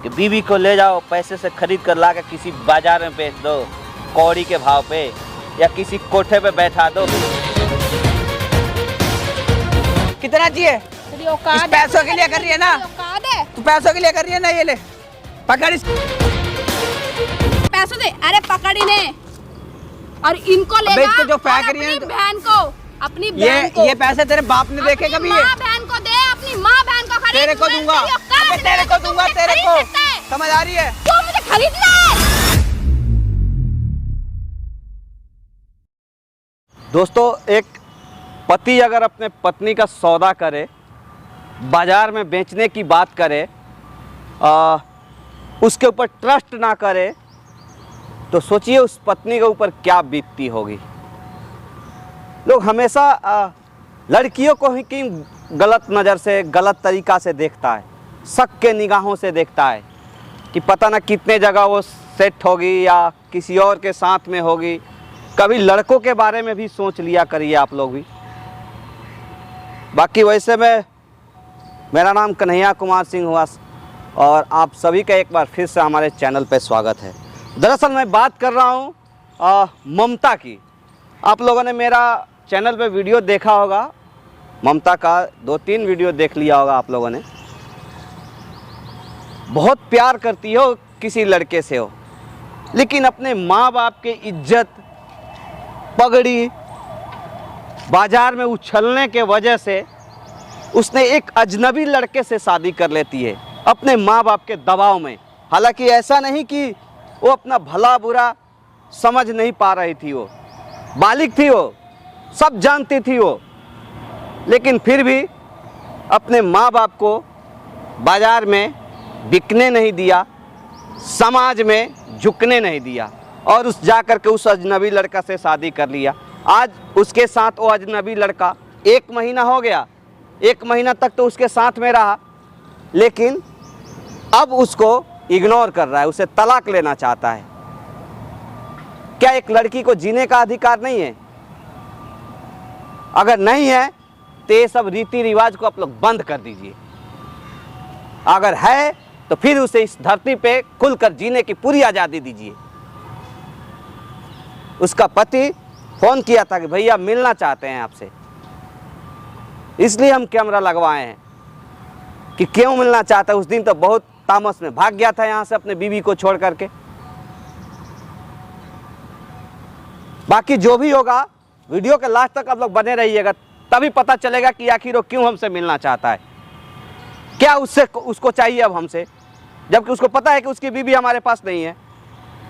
कि बीवी को ले जाओ पैसे से खरीद कर ला के किसी बाजार में बेच दो कौड़ी के भाव पे, या किसी कोठे पे बैठा दो। कितना चाहिए? इस पैसों के लिए कर रही है ना तू, पैसों के लिए कर रही है ना। ये ले पकड़ इस पैसों दे। अरे पकड़ इन्हें और इनको ले जा जो फेंक रही है बहन को, अपनी बहन को। ये पैसे तेरे बाप ने देखे कभी? ये माँ बहन को दे, अपनी माँ बहन को खरीद। तेरे को दूंगा, तेरे को दूंगा, तेरे को। समझ आ रही है? तू मुझे खरीदना है। दोस्तों, एक पति अगर अपने पत्नी का सौदा करे, बाजार में बेचने की बात करे, उसके ऊपर ट्रस्ट ना करे, तो सोचिए उस पत्नी के ऊपर क्या बीतती होगी। लोग हमेशा लड़कियों को ही की गलत नज़र से, गलत तरीक़ा से देखता है, शक के निगाहों से देखता है कि पता ना कितने जगह वो सेट होगी या किसी और के साथ में होगी। कभी लड़कों के बारे में भी सोच लिया करिए आप लोग भी। बाकी वैसे मेरा नाम कन्हैया कुमार सिंह हुआ और आप सभी का एक बार फिर से हमारे चैनल पे स्वागत है। दरअसल मैं बात कर रहा हूँ ममता की। आप लोगों ने मेरा चैनल पे वीडियो देखा होगा, ममता का 2-3 वीडियो देख लिया होगा आप लोगों ने। बहुत प्यार करती हो किसी लड़के से हो, लेकिन अपने माँ बाप के इज्जत पगड़ी बाजार में उछलने के वजह से उसने एक अजनबी लड़के से शादी कर लेती है अपने माँ बाप के दबाव में। हालांकि ऐसा नहीं कि वो अपना भला बुरा समझ नहीं पा रही थी, वो बालिग थी, वो सब जानती थी वो, लेकिन फिर भी अपने माँ बाप को बाजार में बिकने नहीं दिया, समाज में झुकने नहीं दिया और उस जाकर के उस अजनबी लड़का से शादी कर लिया। आज उसके साथ वो अजनबी लड़का 1 महीना हो गया, 1 महीना तक तो उसके साथ में रहा, लेकिन अब उसको इग्नोर कर रहा है, उसे तलाक लेना चाहता है। क्या एक लड़की को जीने का अधिकार नहीं है? अगर नहीं है तो ये सब रीति रिवाज को आप लोग बंद कर दीजिए। अगर है तो फिर उसे इस धरती पे खुलकर जीने की पूरी आज़ादी दीजिए। उसका पति फ़ोन किया था कि भैया मिलना चाहते हैं आपसे, इसलिए हम कैमरा लगवाए हैं कि क्यों मिलना चाहता है। उस दिन तो बहुत तामस में भाग गया था यहाँ से अपने बीवी को छोड़ करके। बाकी जो भी होगा वीडियो के लास्ट तक आप लोग बने रहिएगा, तभी पता चलेगा कि आखिर वो क्यों हमसे मिलना चाहता है, क्या उसको चाहिए अब हमसे, जबकि उसको पता है कि उसकी बीवी हमारे पास नहीं है,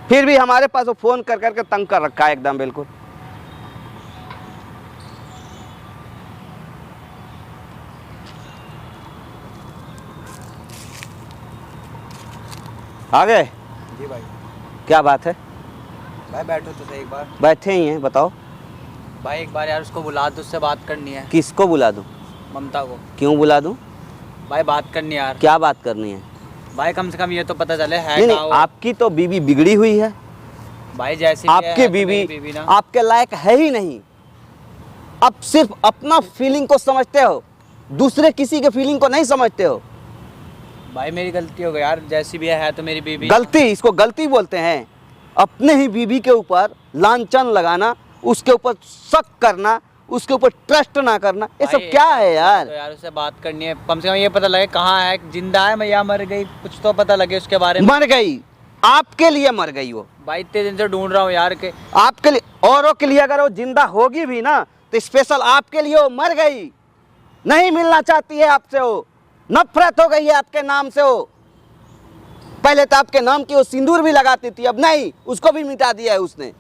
फिर भी हमारे पास वो फ़ोन कर करके तंग कर रखा है एकदम बिल्कुल। आ गए? जी भाई। क्या बात है भाई? बैठो तो सही एक बार। बैठे ही हैं, बताओ भाई एक बार यार उसको बुला दो, उससे बात करनी है। किसको बुला दूं? ममता को। क्यों बुला दूं? भाई बात करनी है यार। क्या बात करनी है? भाई कम से कम ये तो पता चले है नहीं, नहीं, आपकी तो बीवी बिगड़ी हुई है भाई, जैसी आपकी बीवी आपके लायक है ही नहीं। आप सिर्फ अपना फीलिंग को समझते हो, दूसरे किसी के फीलिंग को नहीं समझते हो। भाई मेरी गलती हो गई यार, जैसी भी है तो मेरी बीवी। गलती, इसको गलती बोलते हैं। अपने ही बीवी के ऊपर लांछन लगाना, उसके ऊपर शक करना, उसके ऊपर ट्रस्ट ना करना, ये सब क्या है यार? तो यार उससे बात करनी है, कम से कम ये पता लगे कहाँ है, जिंदा है या मर गई, कुछ तो पता लगे उसके बारे में। मर गई, आपके लिए मर गई वो। भाई इतने दिन से ढूंढ रहा हूँ यार के आपके लिए, औरों के लिए अगर वो जिंदा होगी भी ना तो स्पेशल आपके लिए वो मर गई। नहीं मिलना चाहती है आपसे, वो नफरत हो गई है आपके नाम से। वो पहले तो आपके नाम की वो सिंदूर भी लगाती थी, अब नहीं, उसको भी मिटा दिया है उसने।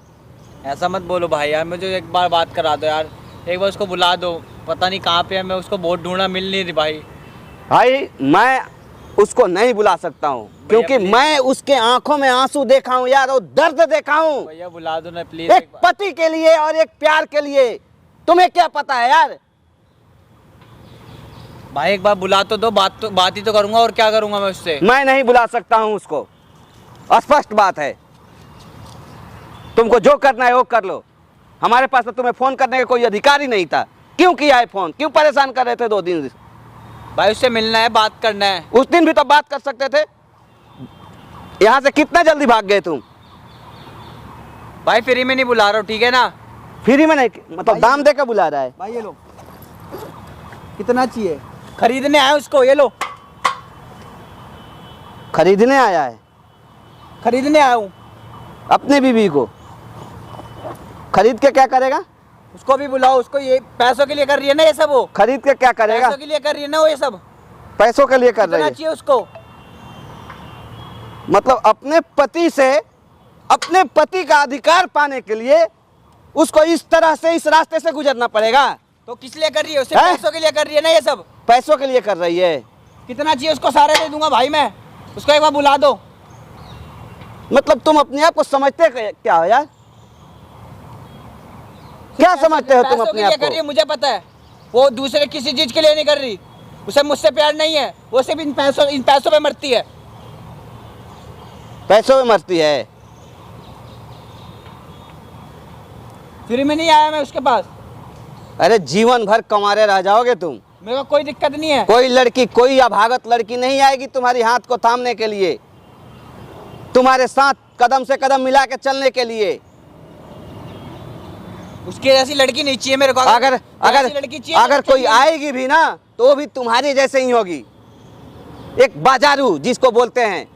ऐसा मत बोलो भाई यार, मुझे एक बार बात करा दो यार, एक बार उसको बुला दो। पता नहीं कहाँ पे है, मैं उसको बहुत ढूंढा, मिल नहीं रही भाई। मैं उसको नहीं बुला सकता हूँ क्योंकि मैं उसके आंखों में आंसू देखा हूँ यार, और दर्द देखा हूँ। भैया बुला दो ना प्लीज। एक पति के लिए और एक प्यार के लिए, तुम्हें क्या पता है यार? भाई एक बार बुला तो दो, बात ही तो करूंगा, और क्या करूंगा मैं उससे? मैं नहीं बुला सकता हूँ उसको, स्पष्ट बात है। तुमको जो करना है वो कर लो, हमारे पास तो तुम्हें फोन करने का कोई अधिकार ही नहीं था। क्यों किया है फोन? क्यों परेशान कर रहे थे 2 दिन से? भाई उससे मिलना है, बात करना है। उस दिन भी तो बात कर सकते थे, यहाँ से कितना जल्दी भाग गए तुम? भाई फ्री में नहीं बुला रहा हूँ, ठीक है ना? फ्री में नहीं, मतलब दाम दे के बुला रहा है? भाई ये लो, कितना चाहिए? खरीदने आए उसको, ये लो। खरीदने आया है? खरीदने आया हूँ। अपने बीवी को खरीद के क्या करेगा? उसको भी बुलाओ, उसको ये पैसों के लिए कर रही है ना ये सब, वो खरीद के क्या करेगा? पैसों के लिए कर रही है ना वो ये सब। पैसों के लिए कर रही कितना है? चाहिए उसको? मतलब अपने पति से, अपने पति का अधिकार पाने के लिए उसको इस तरह से, इस रास्ते से गुजरना पड़ेगा। तो किस लिए कर रही है? उसे हैं? पैसों के लिए कर रही है ना ये सब। पैसों के लिए कर रही है? कितना चाहिए उसको? सारे दे दूंगा भाई मैं। उसको एक बार बुला दो। मतलब तुम अपने आप को समझते क्या हो यार? क्या समझते हो तुम पैसों के अपने लिए आप कर रही है, को? मुझे पता है। वो दूसरे किसी चीज के लिए नहीं कर रही। उसे मुझसे प्यार नहीं है, वो सिर्फ इन पैसों पे मरती है। पैसों में मरती है? फ्री में नहीं आया मैं उसके पास। अरे जीवन भर कमारे रह जाओगे तुम। मेरे को कोई दिक्कत नहीं है। कोई लड़की, कोई अभागत लड़की नहीं आएगी तुम्हारी हाथ को थामने के लिए, तुम्हारे साथ कदम से कदम मिला के चलने के लिए। उसकी जैसी लड़की नहीं चाहिए मेरे को। अगर अगर ऐसी लड़की चाहिए अगर तो कोई चाहिए। आएगी भी ना तो वो भी तुम्हारी जैसे ही होगी, एक बाजारू जिसको बोलते हैं,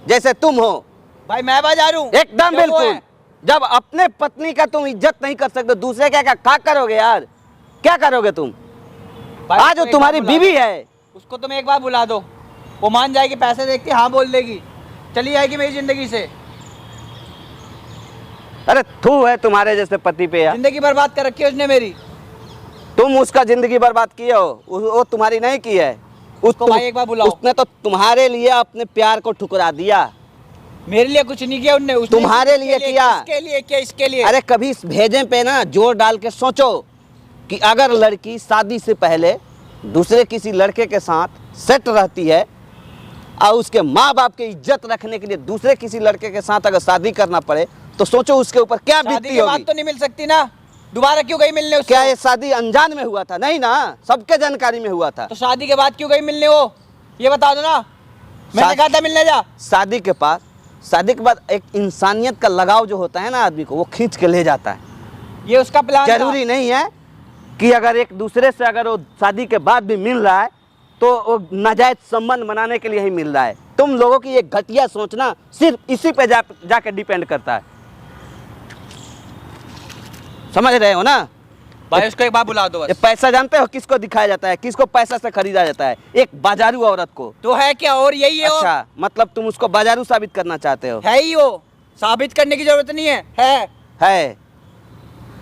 जैसे तुम हो। भाई मैं बाजारू हूँ? एकदम क्यों वो बिल्कुल। है? जब अपने पत्नी का तुम इज्जत नहीं कर सकते, दूसरे क्या करोगे यार? क्या करोगे तुम? भाई आज उसको वो एक तुम्हारी बार बुला बीवी दो। है। उसको तुम एक बार बुला दो, वो मान जाएगी। पैसे देखती हाँ बोल देगी, चली जाएगी मेरी जिंदगी से। अरे थू है तुम्हारे जैसे पति पे यार। जिंदगी बर्बाद कर रखी है उसने मेरी। तुम उसका जिंदगी बर्बाद किए हो, वो तुम्हारी नहीं की है। उसको भाई एक बार बुलाओ। उसने तो तुम्हारे लिए अपने प्यार को ठुकरा दिया। मेरे लिए कुछ नहीं किया उसने तुम्हारे इसके लिए किया। इसके लिए क्या? इसके लिए? अरे कभी इस भेजे पे ना जोर डाल के सोचो कि अगर लड़की शादी से पहले दूसरे किसी लड़के के साथ सेट रहती है और उसके माँ बाप की इज्जत रखने के लिए दूसरे किसी लड़के के साथ अगर शादी करना पड़े तो सोचो उसके ऊपर क्या शादी बीतती के बाद होगी। तो नहीं मिल सकती ना, दोबारा क्यों गई मिलने उससे? क्या ये शादी अनजान में हुआ था? नहीं ना, सबके जानकारी में हुआ था। तो शादी के बाद क्यों गई मिलने वो? ये बता दो ना। मैंने कहा था मिलने जा। शादी के बाद एक इंसानियत का लगाव जो होता है ना आदमी को, वो खींच के ले जाता है। ये उसका प्लान था। जरूरी नहीं है कि अगर एक दूसरे से अगर वो शादी के बाद भी मिल रहा है तो वो नाजायज संबंध बनाने के लिए ही मिल रहा है। तुम लोगों की ये घटिया सोचना सिर्फ इसी पे जाके डिपेंड करता है। समझ रहे हो ना? भाई उसको एक बार बुला दो ये बस। पैसा जानते हो किसको दिखाया जाता है, किसको पैसा से खरीदा जाता है? एक बाजारू औरत को। तो है क्या? और यही है वो। अच्छा, मतलब तुम उसको बाजारू साबित करना चाहते हो? है ही वो। साबित करने की जरूरत नहीं है। है।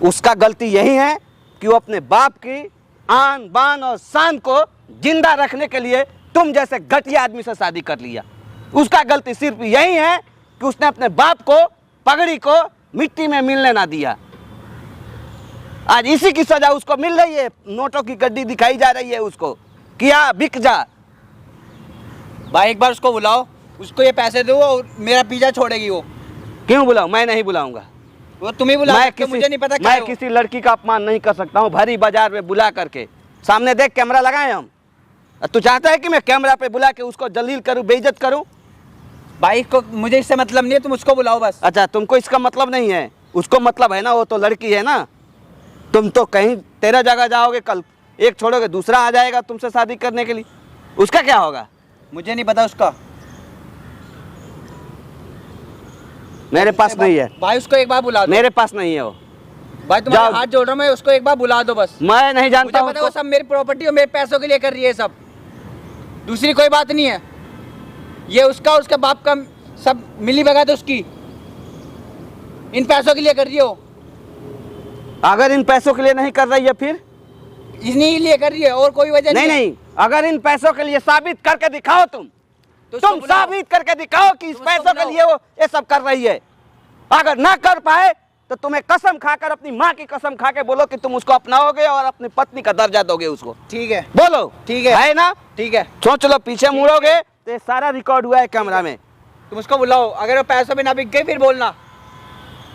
उसका गलती यही है कि वो अपने बाप की आन बान और शान को जिंदा रखने के लिए तुम जैसे घटिया आदमी से शादी कर लिया। उसका गलती सिर्फ यही है कि उसने अपने बाप को, पगड़ी को मिट्टी में मिलने ना दिया। आज इसी की सजा उसको मिल रही है। नोटों की गड्डी दिखाई जा रही है उसको, किया बिक जा। भाई एक बार उसको बुलाओ, उसको ये पैसे दो और मेरा पीछा छोड़ेगी वो। क्यों बुलाऊं? मैं नहीं बुलाऊंगा। वो तुम ही बुला सकते हो, मुझे नहीं पता क्या है मैं वो। किसी लड़की का अपमान नहीं कर सकता हूँ भरी बाजार में बुला करके। सामने देख कैमरा लगाए हम। तू चाहता है कि मैं कैमरा पे बुला के उसको जलील करूं, बेइज्जत करूं? भाई को मुझे इससे मतलब नहीं है, तुम उसको बुलाओ बस। अच्छा, तुमको इसका मतलब नहीं है, उसको मतलब है ना। वो तो लड़की है ना। तुम तो कहीं 13 जगह जाओगे, कल एक छोड़ोगे दूसरा आ जाएगा तुमसे शादी करने के लिए। उसका क्या होगा? मुझे नहीं पता उसका। मेरे पास नहीं है। भाई उसको एक बार बुला दो। मेरे पास नहीं है वो। भाई तुम्हारे जाओ। हाथ जोड़ रहा हूं मैं, उसको एक बार बुला दो बस। मैं नहीं जानता मुझे पता है वो सब मेरी प्रॉपर्टी और मेरे पैसों के लिए कर रही है सब, दूसरी कोई बात नहीं है। ये उसका और उसके बाप का सब मिली भगत है उसकी, इन पैसों के लिए कर रही हो। अगर इन पैसों के लिए नहीं कर रही है फिर? इन्हीं लिए कर रही है, और कोई वजह नहीं है। नहीं, अगर इन पैसों के लिए साबित करके दिखाओ तुम तो उसको बुलाओ। साबित करके दिखाओ कि इस तुम उसको पैसों के बुलाओ। लिए वो ये सब कर रही है। अगर ना कर पाए तो तुम्हें कसम खाकर, अपनी माँ की कसम खा के बोलो कि तुम उसको अपनाओगे और अपनी पत्नी का दर्जा दोगे उसको। ठीक है, बोलो। ठीक है ना? ठीक है। सोच लो, पीछे मुड़ोगे तो ये सारा रिकॉर्ड हुआ है कैमरा में। तुम उसको बुलाओ, अगर वो पैसों में ना बिक गई फिर बोलना।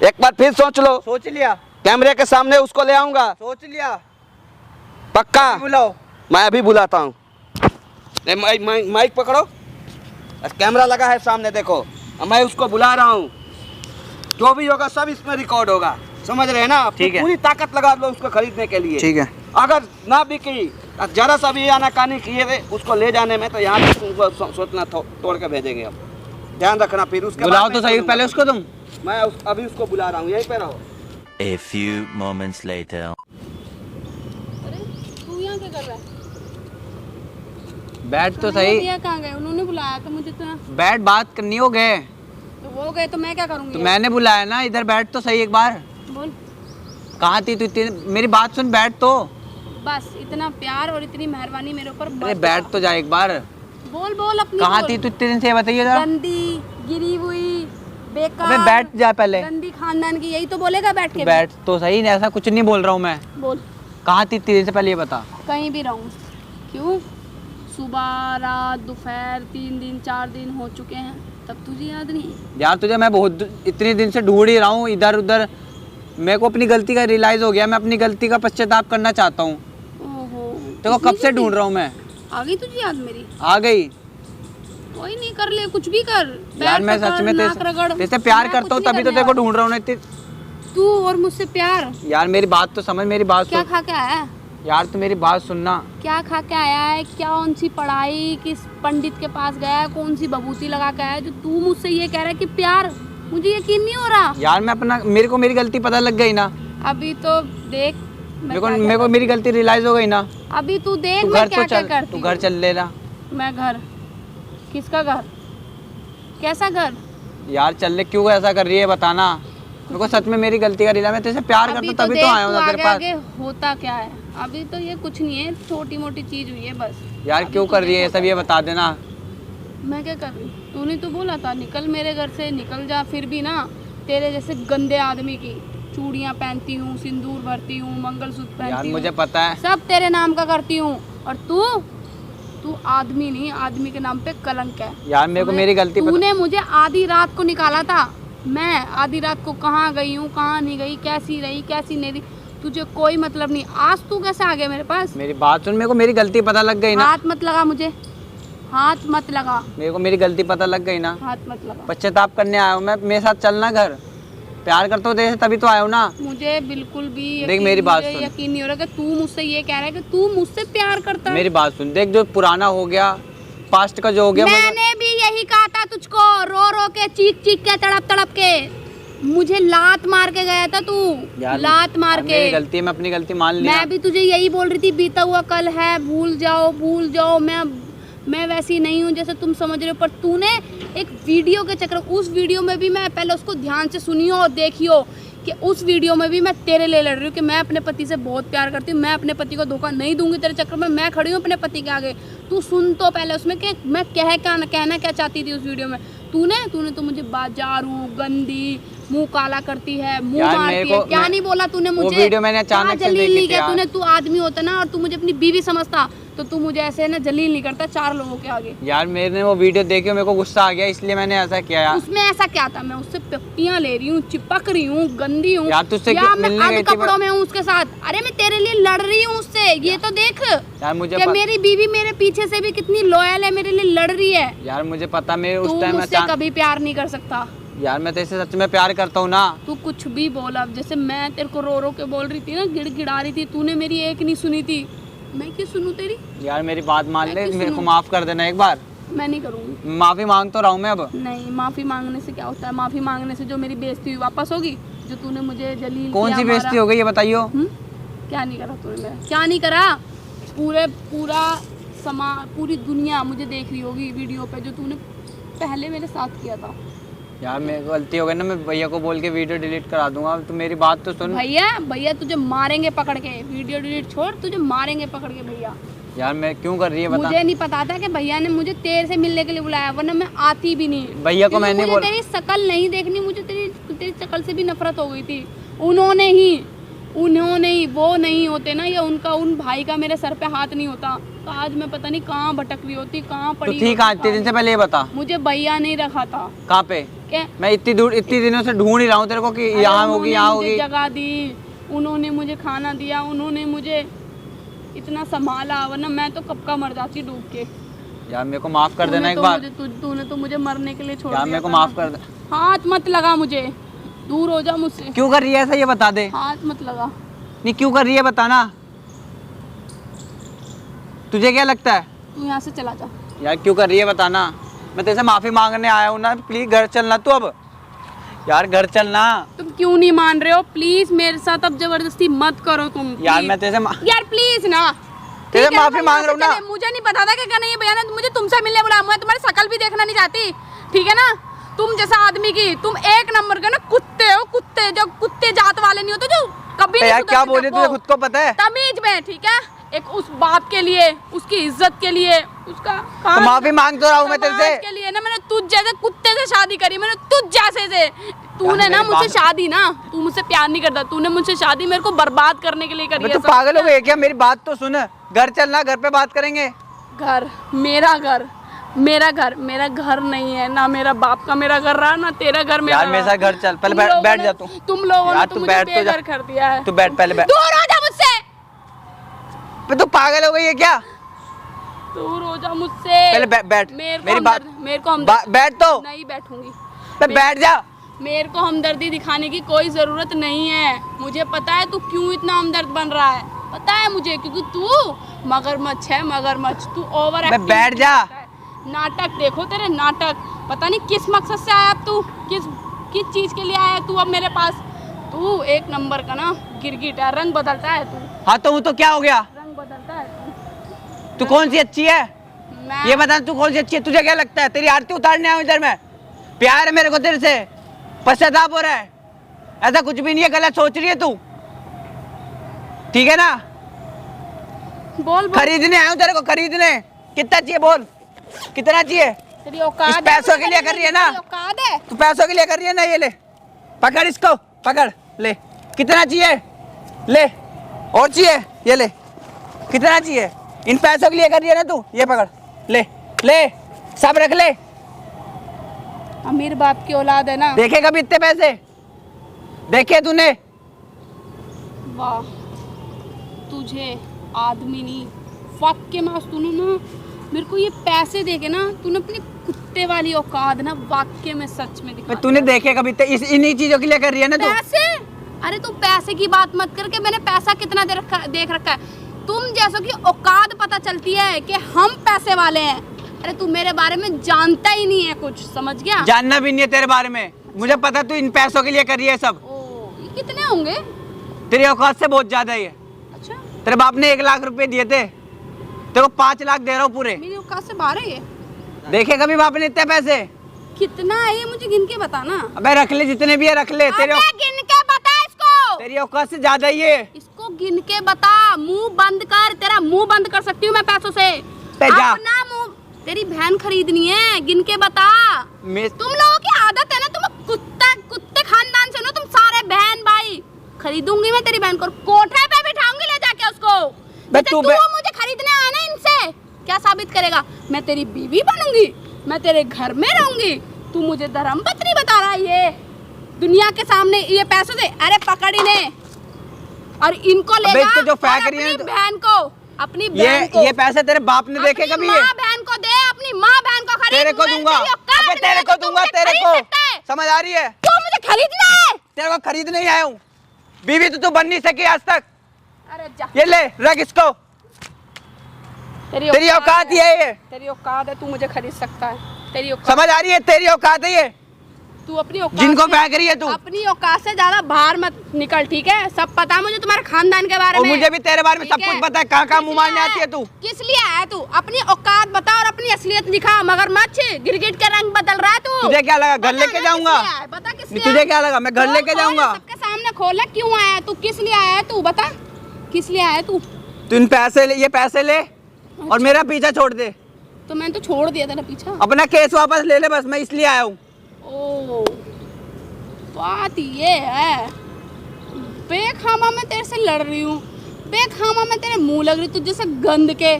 एक बार फिर सोच लो। सोच लिया? कैमरे के सामने उसको ले आऊंगा सोच लिया? पक्का। बुलाओ। मैं अभी बुलाता हूँ। माइक पकड़ो। कैमरा लगा है सामने, देखो। मैं उसको बुला रहा हूँ, जो भी होगा सब इसमें रिकॉर्ड होगा, समझ रहे हैं ना? ठीक है। पूरी ताकत लगा लो उसको खरीदने के लिए। ठीक है। अगर ना बिकी, जरा सा भी आनाकानी किए थे उसको ले जाने में, तो यहाँ पे तुमको सोचना तोड़ के भेजेंगे। अब ध्यान रखना। फिर उसके बुलाओ बाद तो मैं सही करूँगा। पहले उसको तुम। मैं अभी उसको बुला रहा हूँ, यहीं पे रहो। A few moments later. अरे तू यहाँ क्या कर रहा है? बैठ तो तुम्हारे सही, भैया कहाँ गए? उन्होंने बुलाया था मुझे तो यहाँ। बैठ, बात करनी हो गए तो वो गए तो मैं क्या करूँगी? तो मैंने बुलाया ना, इधर बैठ तो सही एक बार। बोल। कहाँ थी तू इतनी, मेरी बात सुन, बैठ तो। बस इतना प्यार और इतनी मेहरबानी मेरे ऊपर अरे मत बैठ दिखा। तो जा एक बार। बोल बोल अपनी कहाँ बोल। थी तू इतने दिन से, ये बताइए जरा। गंदी गिरी हुई बेकार। अबे बैठ जा पहले। गंदी खानदान की, यही तो बोलेगा बैठ के। बैठ तो सही, ऐसा कुछ नहीं बोल रहा हूँ मैं। बोल। कहाँ थी इतने दिन से, पहले ये बता। कहीं भी रहूं। क्यों? सुबह रात दोपहर 3 दिन 4 दिन हो चुके हैं, तब तुझे याद नहीं? यार तुझे मैं बहुत इतने दिन से ढूंढ ही रहा हूँ इधर उधर। मेरे को अपनी गलती का रियलाइज हो गया, मैं अपनी गलती का पश्चाताप करना चाहता हूँ। ओहो। देखो कब से ढूंढ रहा हूँ मैं। आ गई तुझे याद मेरी? आ गई। कोई नहीं, कर ले कुछ भी कर। यार पैर मैं पकड़, सच में नाक रगड़। तेरे से प्यार मैं करता हूँ, कुछ नहीं तभी तो करने तेरे को वाली। ढूंढ रहा हूँ। नहीं तू और मुझसे प्यार? यार मेरी बात तो समझ, मेरी बात क्या सुन। खा के आया है? यार तू मेरी बात सुनना। क्या खा के आया है? कौन सी पढ़ाई, किस पंडित के पास गया है, कौन सी बबूती लगा के आया है जो तू मुझसे ये कह रहा है कि प्यार? मुझे यकीन नहीं हो रहा। यार मैं अपना, मेरे को मेरी गलती पता लग गई ना। अभी तो देख मेरे को मेरी गलती रियलाइज हो गई ना। अभी तू देख तू मैं घर क्या तो क्या चल, करती तू हूँ। घर चल लेना। मैं घर? किसका घर? कैसा घर? यार चल ले, क्यों ऐसा कर रही है बताना। मेरे को सच में मेरी गलती का रियलाइज, मैं तेरे से प्यार करता अभी हूँ तो तभी देख तो आया हूँ तू ना आगे तेरे पास। आगे होता क्या है। अभी तो ये कुछ नहीं है, छोटी मोटी चीज हुई है बस। यार अभी क्यों तो कर रही है ये देखो। सब, ये बता देना। मैं क्या कर रही हूँ? तूने तो बोला था निकल मेरे घर से, निकल जा। फिर भी ना तेरे जैसे गंदे आदमी की चूड़ियाँ पहनती हूँ, सिंदूर भरती हूँ, मंगलसूत्र यार पहनती हूँ, मुझे पता है। सब तेरे नाम का करती हूँ। और तू आदमी नहीं, आदमी के नाम पे कलंक है। यार मेरे को मेरी गलती पता। तूने मुझे आधी रात को निकाला था। मैं आधी रात को कहाँ गई हूँ, कहाँ नहीं गई, कैसी रही कैसी नहीं रही, तुझे कोई मतलब नहीं। आज तू कैसे आ गया मेरे पास? मेरी बात सुन, मेरे को मेरी गलती पता लग गई ना। हाथ मत लगा मुझे, हाथ मत लगा, मेरे को मेरी गलती पता लग गई ना। हाथ मत लगा। पश्चाताप करने आया हूँ मैं, मेरे साथ चलना घर। प्यार करता हूँ तेरे से तभी तो आया हूँ ना। मुझे बिल्कुल भी देख मेरी बात सुन। यकीन नहीं हो रहा कि तू मुझसे ये कह रहा है कि तू मुझसे प्यार करता है। मेरी बात सुन, देख जो पुराना हो गया, पास्ट का जो हो गया, मैंने भी यही कहा था तुझको, रो रो के चीख चीख के तड़प तड़प के। मुझे लात मार के गया था तू, लात मार के। मेरी गलती है, मैं अपनी गलती मान लिया। मैं भी तुझे यही बोल रही थी, बीता हुआ कल है, भूल जाओ भूल जाओ। मैं वैसी नहीं हूँ जैसे तुम समझ रहे हो। पर तूने एक वीडियो के चक्कर, उस वीडियो में भी मैं पहले उसको ध्यान से सुनियो और देखियो कि उस वीडियो में भी मैं तेरे लिए लड़ रही हूँ कि मैं अपने पति से बहुत प्यार करती हूँ, मैं अपने पति को धोखा नहीं दूंगी तेरे चक्कर में। मैं खड़ी हूँ अपने पति के आगे। तू सुन तो पहले उसमें कि मैं कहना क्या चाहती थी उस वीडियो में। तूने तो मुझे बाजारू, गंदी, मुंह काला करती है, मुंह यार मारती मेरे है। को- क्या नहीं बोला तूने मुझे? वो वीडियो मैंने अचानक से जलील देखी नहीं थी किया यार। तूने। तू आदमी होता ना और तू मुझे अपनी बीवी समझता तो तू मुझे ऐसे ना जलील नहीं करता 4 लोगों के आगे। यार मैंने वो वीडियो देखी, मेरे को गुस्सा आ गया, इसलिए मैंने ऐसा किया यार। उसमें ऐसा क्या था? मैं उससे पप्पियां ले रही हूँ, चिपक रही हूँ, गंदी हूँ यार तुझसे या मैं मिलने गई अब थी कपड़ों में हूँ उसके साथ? अरे मैं तेरे लिए लड़ रही हूँ उससे, ये तो देख यार मुझे कि मेरी बीवी मेरे पीछे से भी कितनी लॉयल है, मेरे लिए लड़ रही है। यार मुझे पता, मेरे तू उस टाइम मुझसे कभी प्यार नहीं कर सकता। यार मैं तेरे से सच में प्यार करता हूँ ना। तू कुछ भी बोल। अब जैसे मैं तेरे को रो रो के बोल रही थी ना, गिड़गिड़ा रही थी, तूने मेरी एक नहीं सुनी थी। मैं क्यों सुनूं तेरी? यार मेरी बात मान मैं ले, क्यों मेरे को सुनूं? माफ कर देना एक बार। मैं नहीं करूँगी। माफी मांग तो रहा हूँ मैं अब। नहीं, माफी मांगने से क्या होता है? माफी मांगने से जो मेरी बेइज्जती हुई वापस होगी, जो तूने मुझे जलील कौन किया, सी बेइज्जती मारा। हो गई ये बताइयो। क्या नहीं करा तूने मेरा? क्या नहीं करा? पूरी दुनिया मुझे देख रही होगी वीडियो पे जो तूने पहले मेरे साथ किया था। यार मेरी गलती हो गई ना, मैं भैया को बोल के वीडियो डिलीट करा दूंगा। तो मेरी बात तो सुन। भैया तुझे मारेंगे पकड़ के। वीडियो डिलीट छोड़, तुझे मारेंगे पकड़ के भैया। यार मैं क्यों कर रही है बता। मुझे नहीं पता था कि भैया ने मुझे तेरे से मिलने के लिए बुलाया, वरना मैं आती भी नहीं। भैया को क्योंकि मैंने मुझे बोला। तेरी शकल नहीं देखनी, मुझे तेरी शकल से भी नफरत हो गई थी। उन्होंने ही वो नहीं होते ना, या उन भाई का मेरे सर पे हाथ नहीं होता तो आज मैं पता नहीं कहाँ भटक रही होती, कहाँ तो पड़ी ठीक होती। है, 3 दिन से पहले ये बता मुझे भैया नहीं रखा था। कहाँ पे? क्या? मैं इतनी दिनों से ढूंढ ही रहा हूँ तेरे को कि यहाँ होगी, उन्होंने यहाँ मुझे होगी। जगह दी, उन्होंने मुझे खाना दिया, उन्होंने मुझे इतना संभाला, वरना मैं तो कब का मर जाती डूब के। यार मेरे को माफ कर देना एक बार। तूने तो मुझे मरने के लिए छोड़ यार दिया मेरे को था माफ ना। कर दे। हाथ मत लगा मुझे, दूर हो जा मुझसे। क्यों कर रही है ऐसा, ये बता दे। हाथ मत लगा। नहीं क्यों कर रही है बताना, तुझे क्या लगता है? तू यहाँ से चला जा। यार क्यों कर रही है बताना, मैं तेरे से माफी मांगने आया हूँ ना, प्लीज घर चलना तू अब। यार घर चलना। तुम क्यों नहीं मान रहे हो? प्लीज मेरे साथ अब जबरदस्ती मत करो तुम। यार please। मैं तेरे से यार प्लीज ना, तेरे ठीक है ना, माफी मैं मांग यहाँ रहा हूँ से ना। चले। मुझे नहीं पता था कि क्या नहीं है भैया ने मुझे तुमसे मिलने बुलाया। मैं तुम्हारी शक्ल भी देखना नहीं चाहती, ठीक है ना। तुम जैसा आदमी की, तुम एक नंबर के ना कुत्ते हो, कुत्ते जो कुत्ते जात वाले नहीं होते जो कभी नहीं यार क्या सुधरते। बोले तुझे खुद को पता है? तमीज में, ठीक है। एक उस बाप के लिए, उसकी इज्जत के लिए, उसका तो माफी मांग तो रहा हूँ मैं तेरे से। समाज के लिए ना, मैंने तुझ जैसे कुत्ते से शादी करी, मैंने तुझ जैसे से। तूने ना मुझसे शादी ना, तू मुझसे प्यार नहीं करता, तूने मुझसे शादी मेरे को बर्बाद करने के लिए करी है। तो पागल हो गई क्या? मेरी बात तो सुन, घर चलना, घर पे बात करेंगे। घर, मेरा घर, मेरा घर नहीं है ना, मेरा बाप का मेरा घर रहा ना तेरा घर मेरा। यार मेरे साथ घर चल, पहले बैठ जा तू। तुम लोगों ने यार तो तू मुझे बैठ तो जा, बेघर कर दिया है। तू बैठ, पहले बैठ। दूर हो जा मुझसे, तू पागल हो गई है क्या? दूर हो जा मुझसे। पहले बैठ, मेरी बात, मेरे को बैठ तो, नहीं बैठूंगी। बैठ जा। मेरे को हमदर्दी दिखाने की कोई जरूरत नहीं है। मुझे पता है तू क्यों इतना हमदर्द बन रहा है, पता है मुझे, क्योंकि तू मगरमच्छ है, मगरमच्छ। तू ओवर एक्टिंग बैठ जा। नाटक देखो तेरे नाटक, पता नहीं किस मकसद से आया अब तू, किस चीज के लिए आया तू अब मेरे पास। तू एक नंबर का ना गिरगिट है, रंग बदलता है तू। हाँ तो वो तो क्या हो गया? रंग बदलता है तू कौन सी अच्छी है मैं। ये बता, तू कौन सी अच्छी है? तुझे क्या लगता है? तेरी आरती उतारने आया हूं इधर मैं। प्यार है मेरे को तेरे से, पश्चाताप हो रहा है, ऐसा कुछ भी नहीं है, गलत सोच रही है तू, ठीक है ना। बोल बोल। खरीदने आया हूं तेरे को, खरीदने। कितना चाहिए बोल, कितना चाहिए? तेरी औकात इस है, पैसों के लिए कर रही है ना? तेरी औकात है। तू पैसों के लिए कर रही है ना? ये ले, पकड़ इसको, पकड़ ले। कितना चाहिए? ले। और चाहिए? ये ले। कितना चाहिए? इन पैसों के लिए कर रही है ना तू? ये पकड़, ले ले, सब रख ले। अमीर बाप की औलाद है ना। देखे कभी इतने पैसे देखे तूने? वाह, तुझे आदमी नहीं, वाक्य में तूने ना मेरे को ये पैसे देके ना, तूने अपनी कुत्ते वाली औकात ना वाक्य में सच में दिखा। तूने देखे कभी इन्हीं चीजों के लिए कर रही है ना तू? पैसे? अरे तू पैसे की बात मत करके, मैंने पैसा कितना देख रखा है। तुम जैसों की औकात पता चलती है कि हम पैसे वाले हैं। अरे तू मेरे बारे में जानता ही नहीं है कुछ, समझ गया? जानना भी नहीं है तेरे बारे में, मुझे पता तू इन पैसों के लिए कर रही है सब। ओ, ये कितने होंगे? तेरी औकात से बहुत ज्यादा ही है। अच्छा, तेरे बाप ने 1 लाख रुपए दिए थे, तेरे को 5 लाख दे रहा हूँ पूरे। मेरी औकात से बाहर है ये। देखे कभी बाप ने इतने पैसे? कितना है ये मुझे गिन के बताना। अबे रख ले, जितने भी है रख ले। अबे गिन के बता इसको। तेरी औकात से ज्यादा ही है। इसको गिन के बता, मुंह बंद कर। तेरा मुंह बंद कर सकती हूँ मैं पैसों से। जा। अपना मुंह, तेरी बहन खरीदनी है, गिन के बता। तुम लोगों की आदत है ना, तुम कुत्ते खानदान से ना, तुम सारे बहन भाई। खरीदूंगी मैं तेरी बहन को, कोठे पे बिठाऊंगी ले जाके उसको। तू मुझे खरीदने आया ना, इनसे क्या साबित करेगा? मैं तेरी बीवी बनूंगी, मैं तेरे घर में रहूंगी, तू मुझे धर्मपत्नी बता रहा है ये दुनिया के सामने, ये पैसों से। अरे पकड़ इन्हें और इनको ले जा, जो फेंक रही है अपनी बहन को, अपनी बहन को। ये पैसे तेरे बाप ने देखे कभी? माँ बहन को दे, अपनी माँ बहन को खरीद। तेरे को दूंगा, अबे तेरे को दूंगा, तेरे को समझ आ रही है? तो मुझे खरीदना है। तेरे को खरीदने ही आया हूँ, बीवी तो तू बन नहीं सकी आज तक। अरे जा, ये ले, रख इसको। तेरी औकात ये है, तेरी औकात है, तू मुझे खरीद सकता है। तेरी औकात समझ आ रही है? तेरी औकात है ये, तू अपनी औकात जिनको से- फेंक रही है तू। अपनी औकात से ज्यादा बाहर मत निकल, ठीक है? सब पता है मुझे तुम्हारे खानदान के बारे और में। मुझे भी तेरे बारे में ठीक सब है? कुछ पता है, कहाँ कहाँ मुँह किस लिए मारने आती है तू। किस लिए आया तू? अपनी औकात बता और अपनी असलियत दिखा। मगरमच्छ गिरगिट के रंग बदल रहा है तू। तुझे क्या लगा घर लेके जाऊंगा? बता किस नहीं, लिए? तुझे क्या लगा मैं घर लेके जाऊंगा? सबके सामने खोला, क्यों आया तू? किस लिए आया तू? बता किस लिए आया तू? तू इन पैसे ले, ये पैसे ले और मेरा पीछा छोड़ दे। तो मैंने तो छोड़ दिया तेरा पीछा। अपना केस वापस ले ले, बस मैं इसलिए आया हूँ। ओ, बात ये है, बेखामा मैं तेरे से लड़ रही हूँ, बेखामा मैं तेरे मुंह लग रही हूँ, तुझे से गंद के।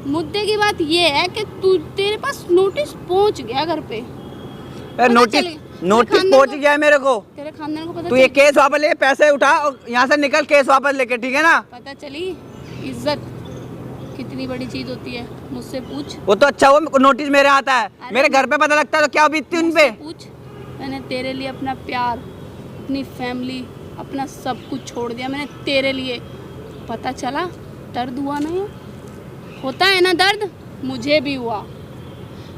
मुद्दे की बात ये है कि तू, तेरे पास नोटिस पहुंच गया घर पे। नोटिस पहुंच गया है मेरे को। तेरे खानदान को पता तू ये केस वापस ले, पैसे उठा और यहाँ से निकल, केस वापस लेके, ठीक है ना? पता चली इज्जत, कितनी बड़ी चीज होती है मुझसे पूछ। वो तो अच्छा हुआ नोटिस मेरे आता है, मेरे घर पे पता लगता है तो क्या बीतती उन पे। मुझसे पूछ। मैंने तेरे लिए अपना प्यार, अपनी फैमिली, अपना सब कुछ छोड़ दिया मैंने तेरे लिए। पता चला दर्द हुआ ना, ये होता है ना दर्द, मुझे भी हुआ।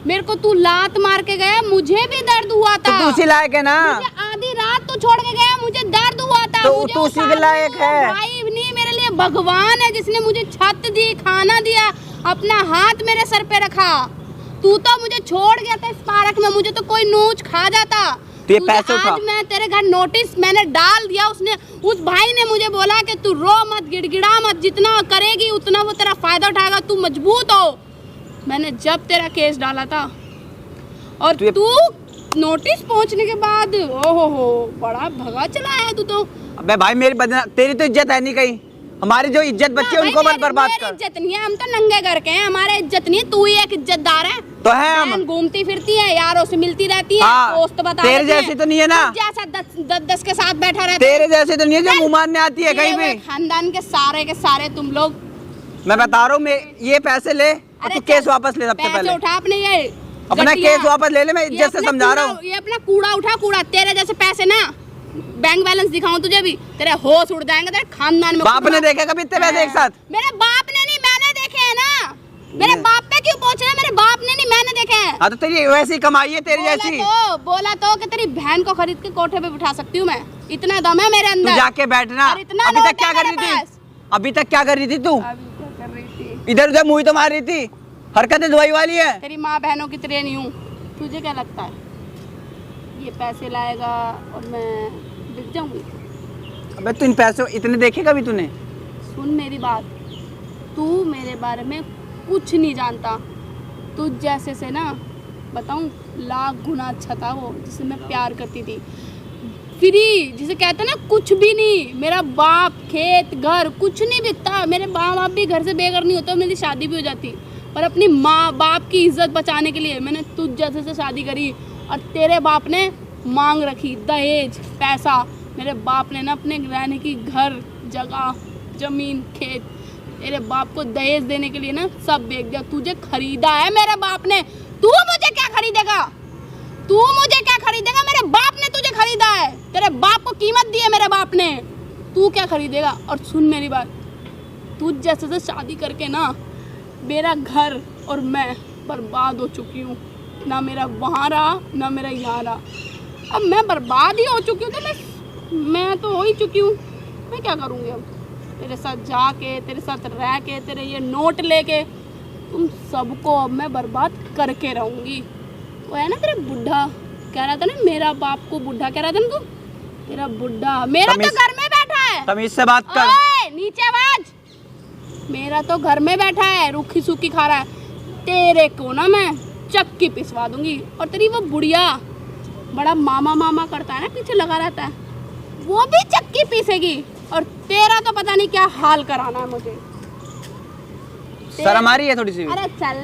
मेरे को तू लात मार के गया, मुझे भी दर्द हुआ था। तो तू उसी लायक है ना। मुझे आधी रात तो छोड़ के गया, मुझे दर्द हुआ था। तो मुझे तू वो उसी के सामने लायक है। भाई नहीं, मेरे लिए भगवान है जिसने मुझे छत दी, खाना दिया, अपना हाथ मेरे सर पे रखा। तू तो मुझे छोड़ गया था इस पार्क में, मुझे तो कोई नोच खा जाता। तो ये पैसे उठा। आज मैं तेरे घर नोटिस मैंने डाल दिया, उसने उस भाई ने मुझे बोला कि तू रो मत, गिड़गिड़ा मत, जितना करेगी उतना वो तेरा फायदा उठाएगा, तू मजबूत हो। मैंने जब तेरा केस डाला था और तू नोटिस पहुंचने के बाद ओहो बड़ा भगा चला है तू तो। अबे भाई मेरी तेरी तो इज्जत है नहीं कहीं, हमारी जो इज्जत बची है उनको मत बर्बाद कर। इज्जत नहीं है, हम तो नंगे घर के हैं, हमारे इज्जत नहीं है, तू ही एक इज्जतदार है। तो है हम घूमती फिरती है, यारों से मिलती रहती है, हाँ, दोस्त बता तेरे देती है। जैसी तो नहीं है ना। जैसा दस के साथ बैठा रहता है। तेरे जैसे तो नहीं है जो मुंह मारने आती है कहीं भी। खानदान के सारे तुम लोग। मैं बता रहा हूँ, ये पैसे ले और तू केस वापस ले सबसे पैसे पहले। उठा अपने, ये अपना गठिया। केस वापस ले ले, मैं ये इज्जत से अपना समझा रहा कूड़ा- हूँ। ये अपना कूड़ा उठा, कूड़ा। तेरे जैसे पैसे ना, बैंक बैलेंस दिखाऊं तुझे भी, तेरे होश उड़ जाएंगे, तेरे खानदान में। बाप ने देखे कभी इतने पैसे एक साथ? मेरे बाप ने नहीं, मैंने देखे हैं ना। मेरे बाप पे क्यों पहुंच रहा है? मेरे बाप ने नहीं, मैंने देखे हैं। हाँ तो तेरी वैसी कमाई है तेरी जैसी। बोला तो कि तेरी बहन को खरीद के कोठे पे बिठा सकती हूँ मैं, इतना दम है मेरे तू अंदर। जाके बैठना। और इतना अभी नोट तक क्या है कर मेरे रही थी? पास। अभी तक क्या कर रही थी तू? अभी क्या कर रही थी? इधर उधर मुंह तो मार रही थी, हरकतें दुआई वाली है। तेरी माँ बहनों की तरह नहीं हूँ। तुझे क्या लगता है ये पैसे लाएगा और मैं बिक जाऊंगी? अबे तू इन पैसों इतने देखे कभी तूने? सुन मेरी बात, तू मेरे बारे में कुछ नहीं जानता। तुझ जैसे से ना बताऊं, लाख गुना अच्छा था वो जिसे मैं प्यार करती थी। फ्री जिसे कहते हैं ना, कुछ भी नहीं। मेरा बाप, खेत, घर कुछ नहीं बिकता। मेरे माँ बाप भी घर से बेघर नहीं होते, मेरी शादी भी हो जाती। पर अपनी माँ बाप की इज्जत बचाने के लिए मैंने तुझ जैसे से शादी करी। और तेरे बाप ने मांग रखी दहेज, पैसा। मेरे बाप ने ना अपने रहने की घर, जगह, जमीन, खेत, तेरे बाप को दहेज देने के लिए ना सब बेच दिया। तुझे खरीदा है मेरे बाप ने। तू मुझे क्या खरीदेगा? तू मुझे क्या खरीदेगा? मेरे बाप ने तुझे खरीदा है। तेरे बाप को कीमत दी है मेरे बाप ने। तू क्या खरीदेगा? और सुन मेरी बात, तू जैसे से शादी करके ना मेरा घर और मैं बर्बाद हो चुकी हूँ। ना मेरा वहाँ रहा, ना मेरा यहाँ रहा। अब मैं बर्बाद ही हो चुकी हूँ, तो मैं तो हो ही चुकी हूँ। मैं क्या करूँगी अब? तेरे साथ जाके, तेरे साथ रह के, तेरे ये नोट लेके तुम सबको अब मैं बर्बाद करके रहूँगी। वो है ना तेरा बुढ़ा, कह रहा था ना मेरा बाप को बुढ़ा कह रहा था ना तू। तेरा बुढ़ा मेरा तो घर में बैठा है। तमीज से बात कर। ओए, नीचे आवाज। मेरा तो घर में बैठा है, रूखी सूखी खा रहा है। तेरे को ना मैं चक्की पिसवा दूंगी। और तेरी वो बुढ़िया बड़ा मामा मामा करता है ना, पीछे लगा रहता है, वो भी चक्की पीसेगी। और तेरा तो पता नहीं क्या हाल कराना है मुझे। शर्म आ रही है थोड़ी सी भी? अरे चल,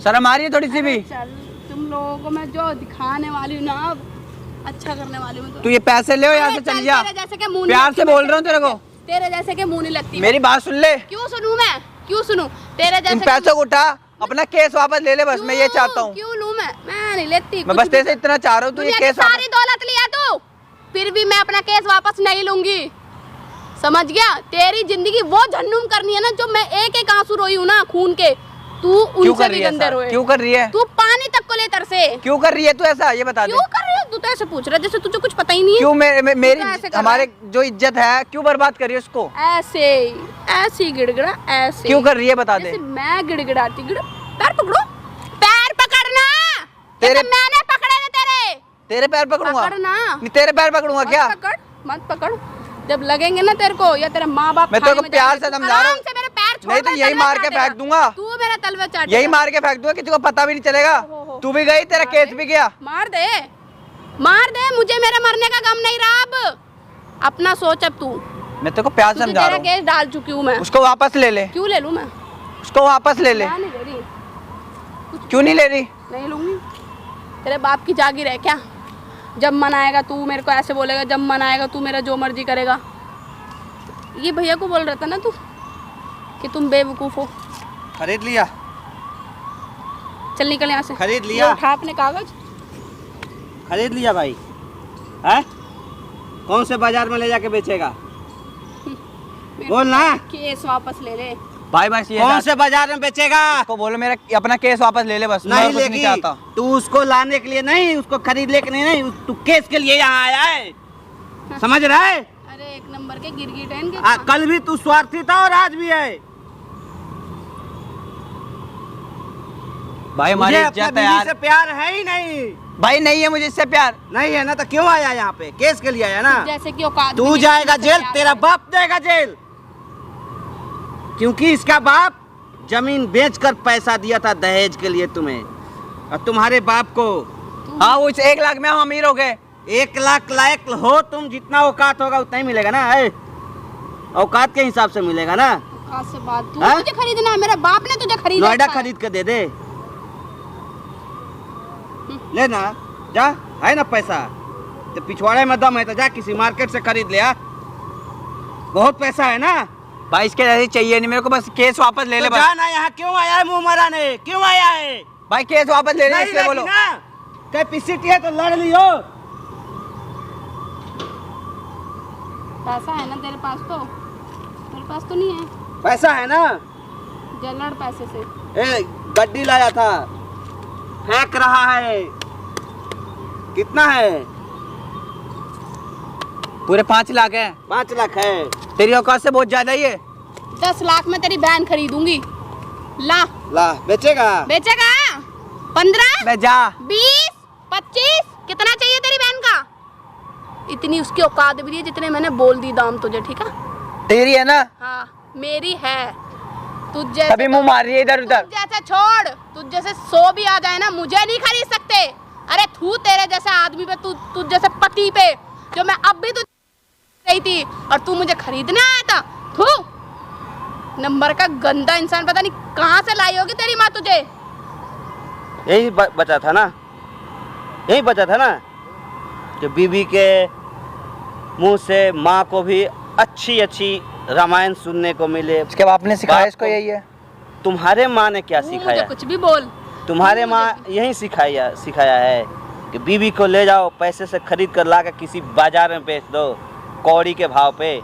शर्म आ रही है थोड़ी सी भी? चल, तुम लोगों को मैं जो दिखाने वाली हूँ ना, अब अच्छा करने वाली हूँ। तू ये पैसे ले यहाँ से चल जा। तेरे जैसे के मुंह प्यार से बोल रहा हूँ तेरे को। तेरे जैसे के मुंह नहीं लगती। मेरी बात सुन ले। क्यों सुनूं मैं? क्यों सुनूं? तेरे जैसे इन पैसों को उठा, अपना केस वापस ले ले, बस मैं ये चाहता हूँ। क्यों लूं मैं नहीं लेती। मैं बस तेरे से इतना चाह रहा हूँ, तू ये केस सारी दौलत लिया तू, फिर भी मैं अपना केस वापस नहीं लूंगी। समझ गया? तेरी जिंदगी वो जन्नूम करनी है ना, जो मैं एक एक आंसू रोई हूँ ना खून के, तू उनसे भी गंदे रोए। क्यों कर रही है? तू पानी तक को ले तरसे। क्यों कर रही है तू ऐसा? ये बता दे। क्यों कर रही है? तू तो ऐसे पूछ रहा है जैसे तुझे कुछ पता ही नहीं है। क्यों मेरी ऐसे कर हमारे जो इज्जत है क्यों बर्बाद कर रही है उसको? ऐसे ही गिड़गिड़ा, ऐसे क्यों कर रही है बता दे। जैसे मैं गिड़गिड़ाती। पैर पकड़ो, पैर पकड़ना। तेरे मैंने पकड़े थे तेरे पैर पकड़ूंगा? पकड़ना। नहीं तेरे पैर पकड़ूंगा क्या? मत पकड़। जब लगेंगे ना तेरे को या तेरे माँ बाप, मैं तेरे को प्यार से समझा रहा हूँ। मेरे पैर छोड़, नहीं तो यही मार के फेंक दूंगा। तू मेरा तलवा चाट, यही मार के फेंक दूंगा, किसी को पता भी नहीं चलेगा। तू भी गई, तेरा केस भी गया। मार दे, मार दे। मुझे मेरे मरने का गम नहीं रहा अब। अपना सोच अब तू। मैं तेरे को प्यार से समझा रहा हूँ। केस डाल चुकी हूँ मैं। उसको वापस ले ले। क्यों ले लूँ मैं? उसको वापस ले ले। मैं नहीं ले रही। क्यों नहीं ले रही? नहीं लूंगी। तेरे बाप की जागीर है क्या? जब मन आएगा तू मेरे को ऐसे बोलेगा, जब मन आएगा तू मेरा जो मर्जी करेगा। ये भैया को बोल रहा था ना तू कि तुम बेवकूफ़ हो। खरीद लिया, चल निकल यहाँ से। खरीद ये लिया, उठा अपने कागज। खरीद लिया भाई। है कौन से बाजार में ले जाके बेचेगा? बोल ना, केस वापस ले ले। भाई बस ये कौन से बाजार में बेचेगा? को बोलो मेरा अपना केस वापस ले ले बस। मैं नहीं और कुछ लेगी, चाहता। तू उसको लाने के लिए नहीं, उसको खरीद ले के नहीं, तू केस के लिए यहाँ आया है, समझ रहा है? अरे एक नंबर के गिरगिट है इनके। कल भी तू स्वार्थी था और आज भी है। भाई हमारी मुझे अपने इज्जत है बीवी यार। से प्यार है ही नहीं। भाई नहीं है मुझे इससे प्यार। नहीं है ना तो क्यों आया यहाँ पे? केस के लिए आया ना। जैसे कि औकात तू भी नहीं, जाएगा तुमसे जेल, प्यार तेरा है। बाप जाएगा जेल, क्योंकि इसका बाप जमीन बेचकर पैसा दिया था दहेज के लिए तुम्हें और तुम्हारे बाप को। हाँ वो 1 लाख में हम अमीर हो गए। 1 लाख लायक हो तुम, जितना औकात होगा उतना ही मिलेगा ना। औकात के हिसाब से मिलेगा ना। औकात से बात, तू हाँ? मुझे खरीदना है, मेरे बाप ने तुझे खरीदा नोएडा था। खरीद के दे दे, लेना जा, है ना पैसा तो पिछवाड़े में दम है तो जा किसी मार्केट से खरीद ले आ, बहुत पैसा है ना। भाई इसके जैसे चाहिए नहीं मेरे को, बस केस वापस ले ले तो बस। जा ना, यहाँ क्यों आया है मुंह मराने, क्यों आया है? भाई केस वापस ले ले नहीं इसलिए बोलो। ना, कैपेसिटी है तो लड़ लियो। पैसा है ना तेरे पास? तो तेरे पास तो नहीं है। पैसा है ना, जलड़ पैसे से। ए गड्डी लाया था, फेंक रहा है, कितना है? पूरे 5 लाख है। 5 लाख है। तेरी औकात से बहुत ज्यादा ही है। 10 लाख में तेरी बहन खरीदूंगी। ला ला बेचेगा? बेचेगा? 15, मैं जा 20, 25, कितना चाहिए तेरी बहन का? इतनी उसकी औकात भी नहीं है जितने मैंने बोल दी दाम तुझे, ठीक है? तेरी है ना, हाँ मेरी है। तुझे तभी मुंह मार रही है इधर उधर। जैसे छोड़, तुझ जैसे 100 भी आ जाए ना, मुझे नहीं खरीद सकते। अरे थू तेरे जैसे आदमी पे, तुझ जैसे पति पे, जो मैं अब भी तुझ रही थी और तू मुझे खरीदने आया था। थू नंबर का गंदा इंसान, पता नहीं कहाँ से लाई होगी तेरी माँ तुझे। यही बचा था ना, यही बचा था ना कि बीवी के मुंह से माँ को भी अच्छी अच्छी रामायण सुनने को मिले। इसके बाप ने सिखाया बाप इसको को- यही है। तुम्हारे माँ ने क्या तू मुझे सिखाया? कुछ भी बोल। तुम्हारे तू माँ मुझे- यही सिखाया है कि बीवी को ले जाओ, पैसे से खरीद कर ला के किसी बाजार में बेच दो कौड़ी के भाव पे,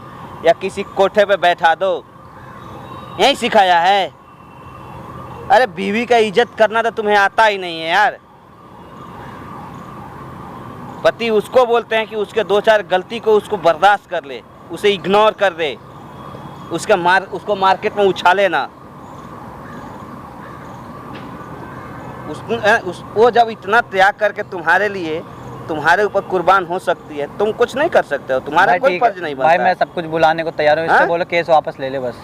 या किसी कोठे पे बैठा दो, यही सिखाया है। अरे बीवी का इज्जत करना तो तुम्हें आता ही नहीं है यार। पति उसको बोलते हैं कि उसके 2-4 गलती को उसको बर्दाश्त कर ले, उसे इग्नोर कर दे, उसको मार्केट में उछाले ना। वो जब इतना त्याग करके तुम्हारे लिए, तुम्हारे ऊपर कुर्बान हो सकती है, तुम कुछ नहीं कर सकते हो, तुम्हारा भाई कोई ठीक है। फर्ज नहीं बनता। भाई मैं सब कुछ बुलाने को तैयार हूँ, इससे हाँ? बोलो केस वापस ले ले बस।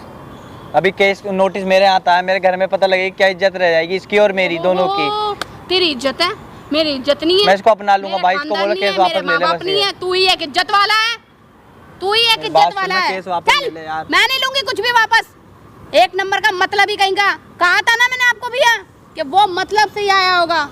अभी केस नोटिस मेरे यहाँ आता है, मेरे घर में पता लगेगी क्या इज्जत रह जाएगी इसकी और मेरी दोनों की। ओहो, तेरी इज्जत है, मेरी इज्जत नहीं है। मैं इसको अपना लूंगा मेरे भाई, इसको खानदान बोलो नहीं है, केस वापस मेरे ले ले माँ-बाप बस नहीं ये। है, तू ही एक इज्जत वाला है, तू ही एक मेरी बात इज्जत वाला सुनना, है। केस वापस चल, ले ले यार। मैं नहीं लूंगी कुछ भी वापस। एक नंबर का मतलब ही कहीं का। कहा था ना मैंने आपको भैया कि वो मतलब से ही आया होगा।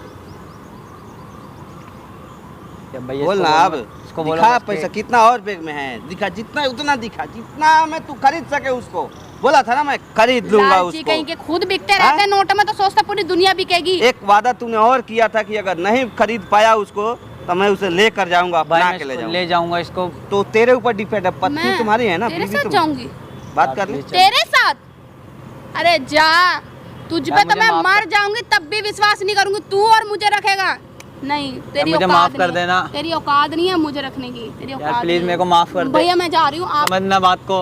भैया बोल इसको ना, अब बोलो, इसको बोलो दिखा बस पैसा के- कितना और बैग में है, दिखा जितना उतना दिखा, जितना मैं तू खरीद सके उसको। बोला था ना मैं खरीद लूंगा लालची उसको। कहीं के खुद बिकते रहते हैं नोट में, तो सोचता पूरी दुनिया बिकेगी। एक वादा तूने और किया था कि अगर नहीं खरीद पाया उसको तो मैं उसे लेकर जाऊंगा, भाई अपना मैं के ले इसको जाऊंगा। ले जाऊंगा इसको। तो तेरे ऊपर डिपेंड है, पत्नी मैं तुम्हारी है ना, तेरे बीवी साथ तुम। जाऊंगी। बात कर ले। तेरे साथ? अरे जा, तुझ पे यार, तो मुझे मैं माफ मर कर। जाऊंगी तब भी विश्वास नहीं करूंगी, तू और मुझे रखेगा नहीं। तेरी मुझे औकात माफ कर नहीं है। देना। तेरी औकात नहीं है मुझे रखने की, तेरी यार औकात प्लीज नहीं मेरे है। को माफ कर दे। भैया मैं जा रही हूँ, आप समझना बात को।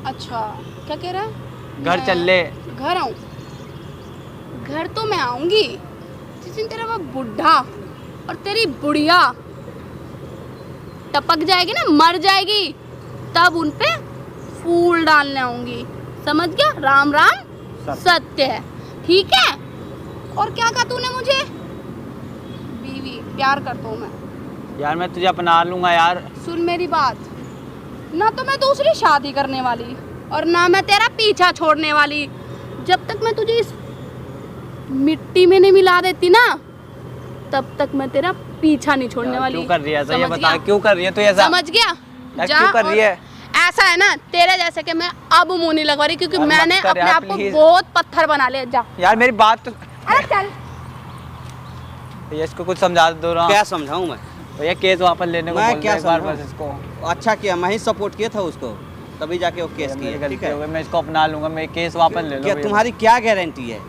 अच्छा क्या कह रहा है? घर मैं चल ले। घर आऊँ? घर तो मैं आऊंगी जिस दिन तेरा वो बुढ़ा और तेरी बुढ़िया टपक जाएगी ना, मर जाएगी, तब उन पे फूल डालने आऊंगी। समझ गया? राम राम सत्य है, ठीक है? और क्या कहा तूने मुझे? बीवी प्यार करता हूँ मैं। यार मैं तुझे अपना लूंगा यार। सुन मेरी बात, ना तो मैं दूसरी शादी करने वाली और ना मैं तेरा पीछा छोड़ने वाली। जब तक मैं तुझे इस मिट्टी में नहीं मिला देती ना, तब तक मैं तेरा पीछा नहीं छोड़ने यार, वाली। क्यों कर रही है ऐसा? ये समझ बता गया? क्यों कर रही है तू ऐसा? समझ गया? यार, जा क्यों कर रही और है? ऐसा है ना तेरे जैसे कि मैं अब मुंह नहीं लगवा रही, क्योंकि यार, मत मैंने कर अपने यार, आप को please। बहुत पत्थर बना लिया। जा यार मेरी बात तो अरे चल। भैया इसको कुछ समझा दो रहा क्या समझाऊं मैं? भैया केस वापस लेने को मैं बोल क्या दो एक बार समझाऊं? बस इसको। अच्छा किया, मैं ही सपोर्ट किया था उसको, तभी जाके वो केस मेरी किया। गलती ठीक है, हो गई, मैं इसको अपना लूंगा, मैं केस वापस ले लो क्या भैया। तुम्हारी क्या गारंटी है?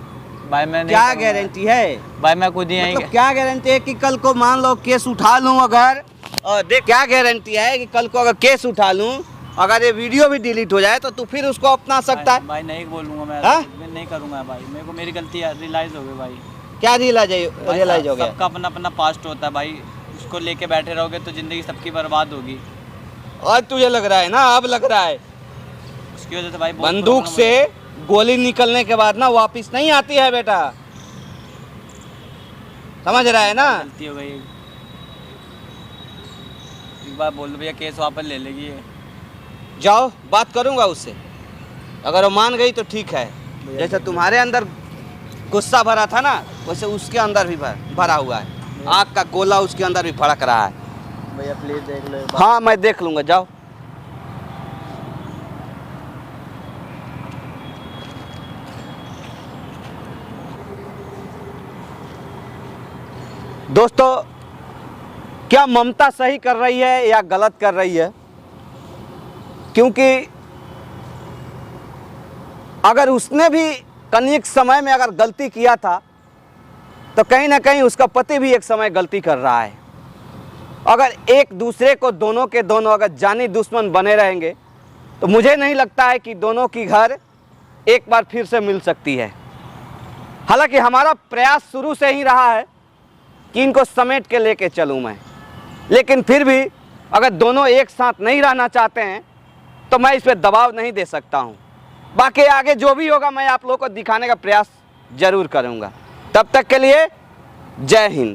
भाई मैं नहीं क्या करूंगा। गारंटी है? भाई मैं खुद ही यहीं मतलब क्या गारंटी है कि कल को मान लो केस उठा लूं अगर, और देख क्या गारंटी है कि कल को अगर केस उठा लूं, अगर ये वीडियो भी डिलीट हो जाए तो तू फिर उसको अपना सकता है? भाई नहीं बोलूंगा हाँ? मैं नहीं करूंगा भाई, मेरे को मेरी गलती रियलाइज हो गई भाई। क्या रियलाइज हो गया? सबका अपना अपना पास्ट होता है भाई, उसको लेके बैठे रहोगे तो जिंदगी सबकी बर्बाद होगी। और तुझे लग रहा है ना, अब लग रहा है उसकी वजह से भाई बहुत बंदूक प्रॉब्लम से गोली निकलने के बाद ना वापस नहीं आती है बेटा, समझ रहा है ना? गलती हो गई। एक बार बोल दो भैया केस वापस ले लेगी ये। जाओ बात करूंगा उससे, अगर वो मान गई तो ठीक है। जैसे तुम्हारे अंदर गुस्सा भरा था ना, वैसे उसके अंदर भी भरा हुआ है, आग का गोला उसके अंदर भी भड़क रहा है। भैया प्लीज देख लो। हाँ मैं देख लूंगा, जाओ। दोस्तों, क्या ममता सही कर रही है या गलत कर रही है? क्योंकि अगर उसने भी कनिक समय में अगर गलती किया था तो कहीं ना कहीं उसका पति भी एक समय गलती कर रहा है। अगर एक दूसरे को दोनों के दोनों अगर जानी दुश्मन बने रहेंगे तो मुझे नहीं लगता है कि दोनों की घर एक बार फिर से मिल सकती है। हालांकि हमारा प्रयास शुरू से ही रहा है कि इनको समेट के लेके चलूँ मैं, लेकिन फिर भी अगर दोनों एक साथ नहीं रहना चाहते हैं तो मैं इस पर दबाव नहीं दे सकता हूँ। बाकी आगे जो भी होगा मैं आप लोगों को दिखाने का प्रयास जरूर करूँगा। तब तक के लिए जय हिंद।